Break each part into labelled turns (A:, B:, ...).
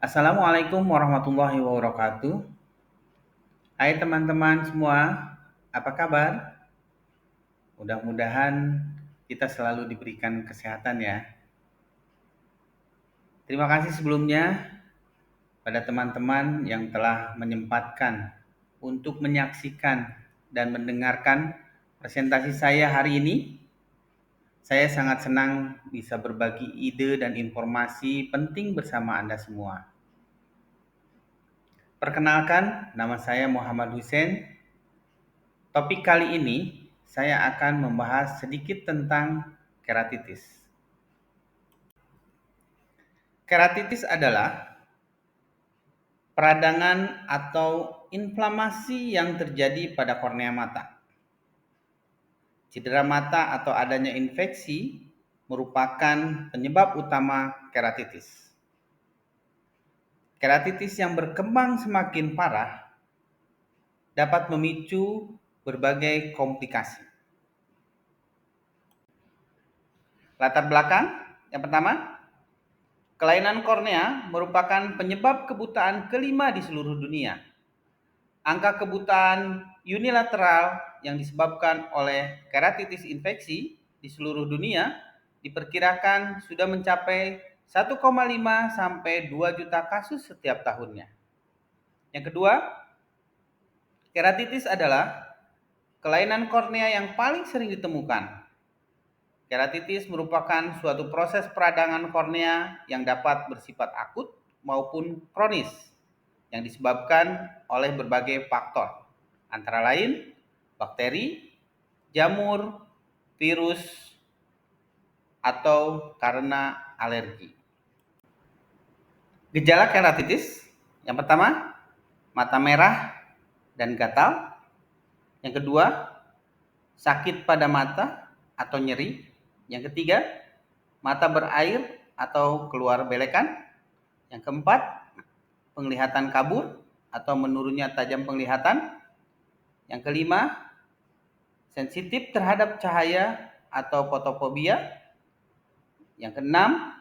A: Assalamualaikum warahmatullahi wabarakatuh. Hai teman-teman semua, apa kabar? Mudah-mudahan kita selalu diberikan kesehatan ya. Terima kasih sebelumnya pada teman-teman yang telah menyempatkan untuk menyaksikan dan mendengarkan presentasi saya hari ini. Saya sangat senang bisa berbagi ide dan informasi penting bersama Anda semua. Perkenalkan, nama saya Muhammad Hussein. Topik kali ini saya akan membahas sedikit tentang keratitis. Keratitis adalah peradangan atau inflamasi yang terjadi pada kornea mata. Cedera mata atau adanya infeksi merupakan penyebab utama keratitis. Keratitis yang berkembang semakin parah dapat memicu berbagai komplikasi. Latar belakang yang pertama, kelainan kornea merupakan penyebab kebutaan kelima di seluruh dunia. Angka kebutaan unilateral yang disebabkan oleh keratitis infeksi di seluruh dunia diperkirakan sudah mencapai 1,5 sampai 2 juta kasus setiap tahunnya. Yang kedua, keratitis adalah kelainan kornea yang paling sering ditemukan. Keratitis merupakan suatu proses peradangan kornea yang dapat bersifat akut maupun kronis yang disebabkan oleh berbagai faktor, antara lain bakteri, jamur, virus, atau karena alergi. Gejala keratitis yang pertama, mata merah dan gatal. Yang kedua, sakit pada mata atau nyeri. Yang ketiga, mata berair atau keluar belekan. Yang keempat, penglihatan kabur atau menurunnya tajam penglihatan. Yang kelima, sensitif terhadap cahaya atau fotofobia. Yang keenam,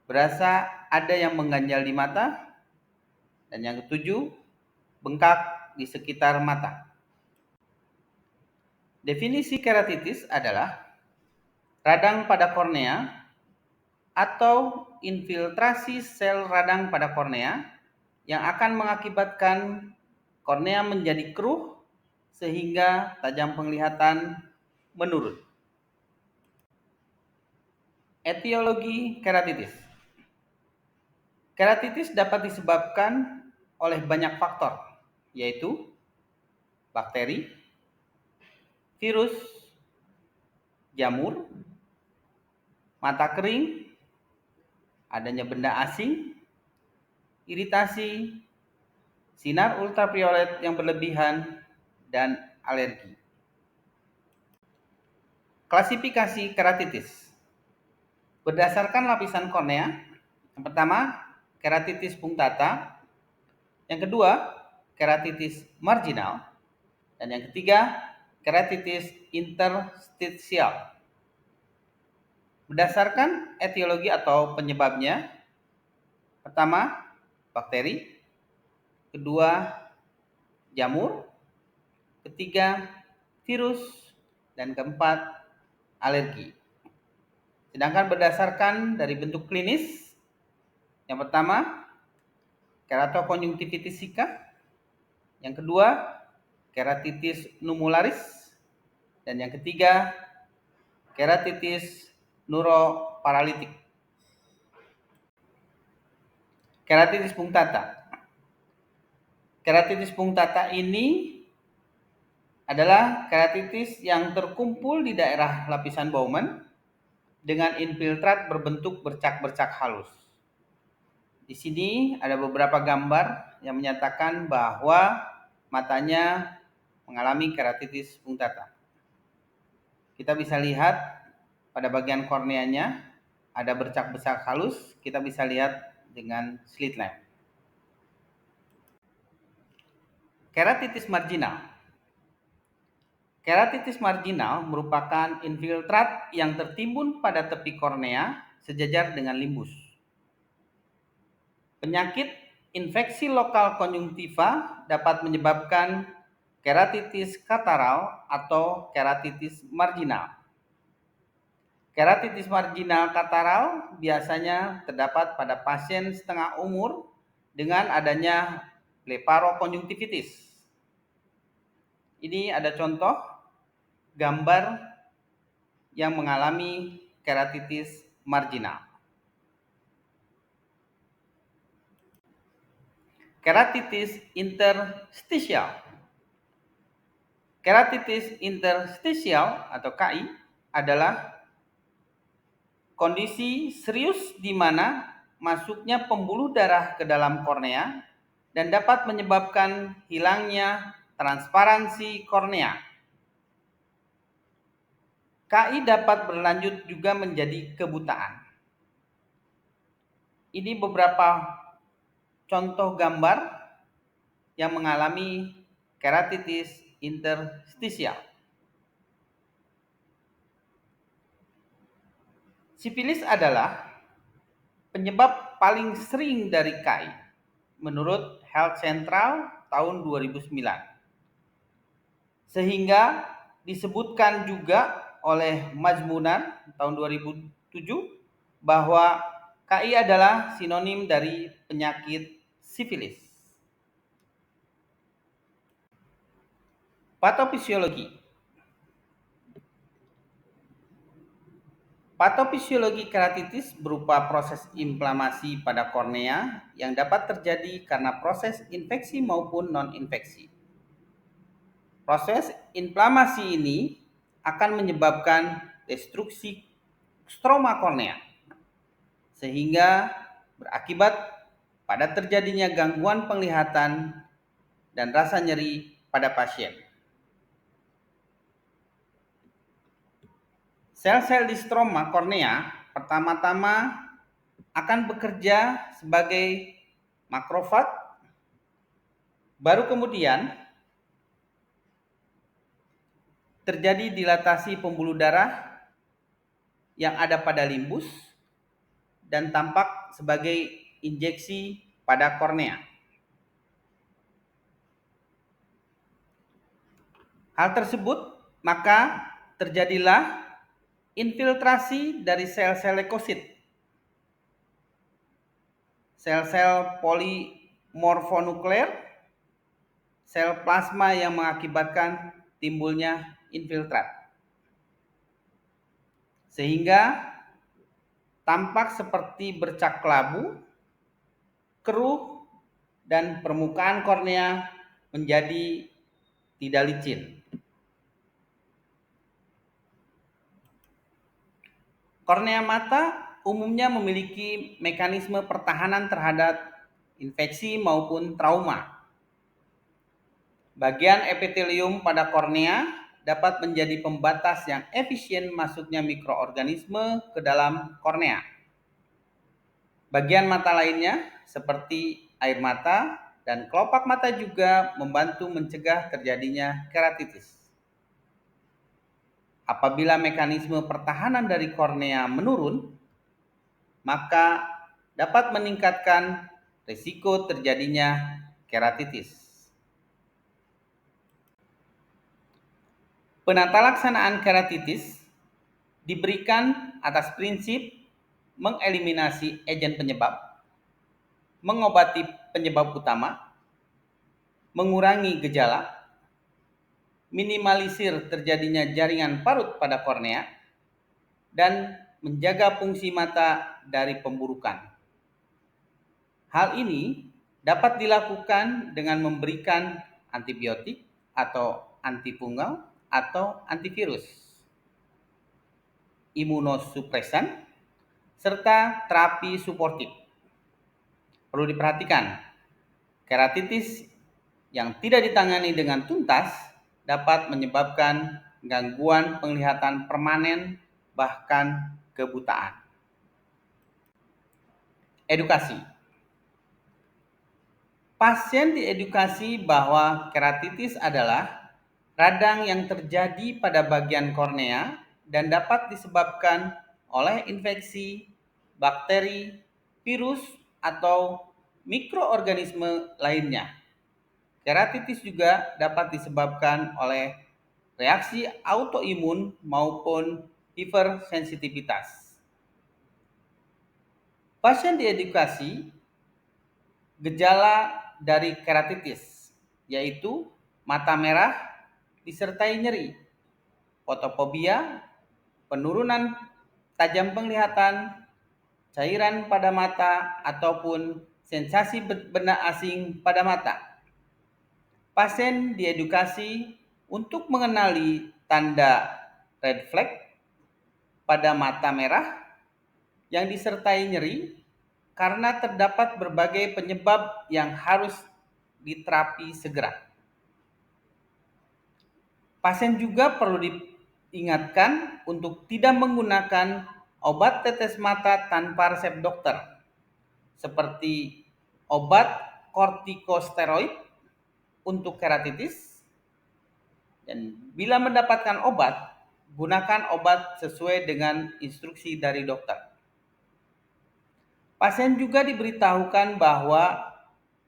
A: berasa ada yang mengganjal di mata. Dan yang ketujuh, bengkak di sekitar mata. Definisi keratitis adalah radang pada kornea atau infiltrasi sel radang pada kornea yang akan mengakibatkan kornea menjadi keruh sehingga tajam penglihatan menurun. Etiologi keratitis. Keratitis dapat disebabkan oleh banyak faktor, yaitu bakteri, virus, jamur, mata kering, adanya benda asing, iritasi, sinar ultraviolet yang berlebihan, dan alergi. Klasifikasi keratitis. Berdasarkan lapisan kornea, yang pertama, keratitis punctata, yang kedua, keratitis marginal, dan yang ketiga, keratitis interstisial. Berdasarkan etiologi atau penyebabnya, pertama, bakteri, kedua, jamur, ketiga, virus, dan keempat, alergi. Sedangkan berdasarkan dari bentuk klinis, yang pertama, keratokonjungtivitis sika, yang kedua, keratitis numularis, dan yang ketiga, keratitis neuroparalitik. Keratitis punctata. Keratitis punctata ini adalah keratitis yang terkumpul di daerah lapisan Bowman dengan infiltrat berbentuk bercak-bercak halus. Di sini ada beberapa gambar yang menyatakan bahwa matanya mengalami keratitis punctata. Kita bisa lihat pada bagian korneanya ada bercak-bercak halus, kita bisa lihat dengan slit lamp. Keratitis marginal. Keratitis marginal merupakan infiltrat yang tertimbun pada tepi kornea sejajar dengan limbus. Penyakit infeksi lokal konjungtiva dapat menyebabkan keratitis kataral atau keratitis marginal. Keratitis marginal kataral biasanya terdapat pada pasien setengah umur dengan adanya blefarokonjungtivitis. Ini ada contoh gambar yang mengalami keratitis marginal. Keratitis interstisial. Keratitis interstisial atau KI adalah kondisi serius di mana masuknya pembuluh darah ke dalam kornea dan dapat menyebabkan hilangnya transparansi kornea. KI dapat berlanjut juga menjadi kebutaan. Ini beberapa contoh gambar yang mengalami keratitis interstisial. Sifilis adalah penyebab paling sering dari KI menurut Health Central tahun 2009. Sehingga disebutkan juga oleh Majmunar tahun 2007 bahwa KI adalah sinonim dari penyakit sifilis. Patofisiologi. Patofisiologi keratitis berupa proses inflamasi pada kornea yang dapat terjadi karena proses infeksi maupun non-infeksi. Proses inflamasi ini akan menyebabkan destruksi stroma kornea, sehingga berakibat pada terjadinya gangguan penglihatan dan rasa nyeri pada pasien. Sel-sel di stroma kornea pertama-tama akan bekerja sebagai makrofag, baru kemudian terjadi dilatasi pembuluh darah yang ada pada limbus dan tampak sebagai injeksi pada kornea. Hal tersebut maka terjadilah infiltrasi dari sel-sel leukosit, sel-sel polimorfonukleer, sel plasma yang mengakibatkan timbulnya infiltrat. Sehingga tampak seperti bercak kelabu, keruh, dan permukaan kornea menjadi tidak licin. Kornea mata umumnya memiliki mekanisme pertahanan terhadap infeksi maupun trauma. Bagian epitelium pada kornea dapat menjadi pembatas yang efisien masuknya mikroorganisme ke dalam kornea. Bagian mata lainnya seperti air mata dan kelopak mata juga membantu mencegah terjadinya keratitis. Apabila mekanisme pertahanan dari kornea menurun, maka dapat meningkatkan risiko terjadinya keratitis. Penata laksanaan keratitis diberikan atas prinsip mengeliminasi agen penyebab, mengobati penyebab utama, mengurangi gejala, minimalisir terjadinya jaringan parut pada kornea, dan menjaga fungsi mata dari pemburukan. Hal ini dapat dilakukan dengan memberikan antibiotik atau antifungal atau antivirus, imunosupresan, serta terapi suportif. Perlu diperhatikan, keratitis yang tidak ditangani dengan tuntas dapat menyebabkan gangguan penglihatan permanen bahkan kebutaan. Edukasi. Pasien diedukasi bahwa keratitis adalah radang yang terjadi pada bagian kornea dan dapat disebabkan oleh infeksi, bakteri, virus, atau mikroorganisme lainnya. Keratitis juga dapat disebabkan oleh reaksi autoimun maupun hipersensitivitas. Pasien diedukasi gejala dari keratitis, yaitu mata merah disertai nyeri, fotofobia, penurunan tajam penglihatan, cairan pada mata, ataupun sensasi benda asing pada mata. Pasien diedukasi untuk mengenali tanda red flag pada mata merah yang disertai nyeri karena terdapat berbagai penyebab yang harus diterapi segera. Pasien juga perlu diingatkan untuk tidak menggunakan obat tetes mata tanpa resep dokter, seperti obat kortikosteroid untuk keratitis, dan bila mendapatkan obat, gunakan obat sesuai dengan instruksi dari dokter. Pasien juga diberitahukan bahwa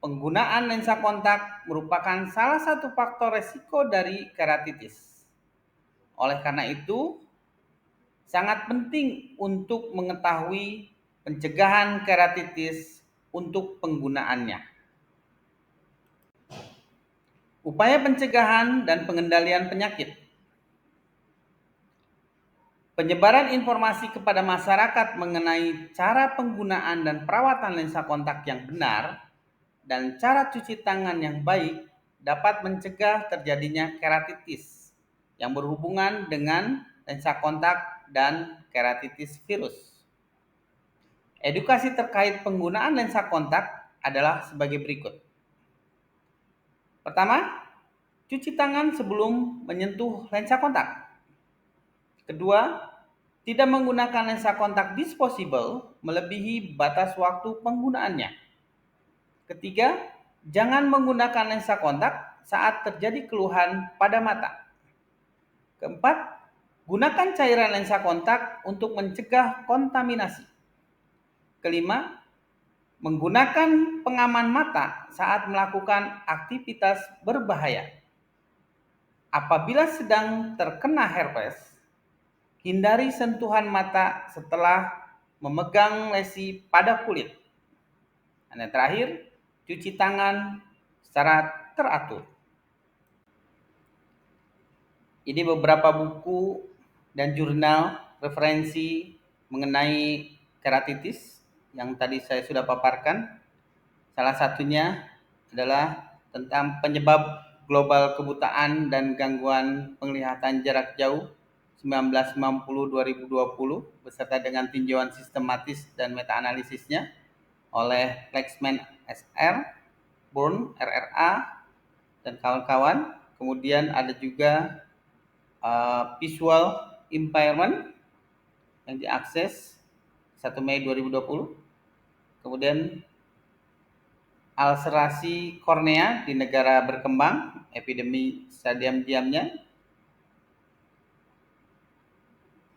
A: penggunaan lensa kontak merupakan salah satu faktor resiko dari keratitis. Oleh karena itu, sangat penting untuk mengetahui pencegahan keratitis untuk penggunaannya. Upaya pencegahan dan pengendalian penyakit. Penyebaran informasi kepada masyarakat mengenai cara penggunaan dan perawatan lensa kontak yang benar dan cara cuci tangan yang baik dapat mencegah terjadinya keratitis yang berhubungan dengan lensa kontak dan keratitis virus. Edukasi terkait penggunaan lensa kontak adalah sebagai berikut. Pertama, cuci tangan sebelum menyentuh lensa kontak. Kedua, tidak menggunakan lensa kontak disposable melebihi batas waktu penggunaannya. Ketiga, jangan menggunakan lensa kontak saat terjadi keluhan pada mata. Keempat, gunakan cairan lensa kontak untuk mencegah kontaminasi. Kelima, menggunakan pengaman mata saat melakukan aktivitas berbahaya. Apabila sedang terkena herpes, hindari sentuhan mata setelah memegang lesi pada kulit. Dan yang terakhir, cuci tangan secara teratur. Ini beberapa buku dan jurnal referensi mengenai keratitis yang tadi saya sudah paparkan. Salah satunya adalah tentang penyebab global kebutaan dan gangguan penglihatan jarak jauh 1990-2020 beserta dengan tinjauan sistematis dan meta-analisisnya oleh Lexman SR, Bourne RRA, dan kawan-kawan. Kemudian ada juga visual impairment yang diakses 1 Mei 2020. Kemudian ulcerasi kornea di negara berkembang, epidemi diam-diamnya,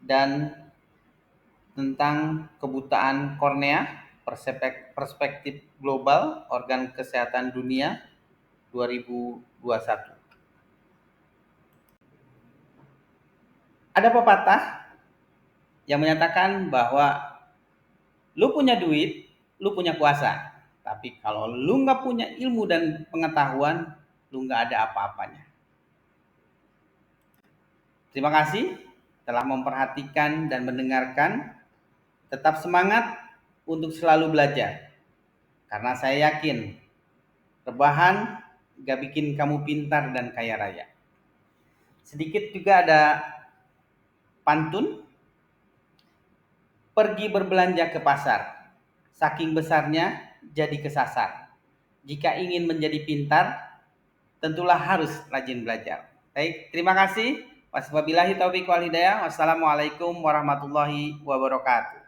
A: dan tentang kebutaan kornea, perspektif global organ kesehatan dunia 2021. Ada pepatah yang menyatakan bahwa lu punya duit, lu punya kuasa. Tapi kalau lu nggak punya ilmu dan pengetahuan, lu nggak ada apa-apanya. Terima kasih telah memperhatikan dan mendengarkan. Tetap semangat untuk selalu belajar. Karena saya yakin rebahan gak bikin kamu pintar dan kaya raya. Sedikit juga ada pantun. Pergi berbelanja ke pasar, saking besarnya jadi kesasar. Jika ingin menjadi pintar, tentulah harus rajin belajar. Baik, terima kasih. Wassalamualaikum warahmatullahi wabarakatuh.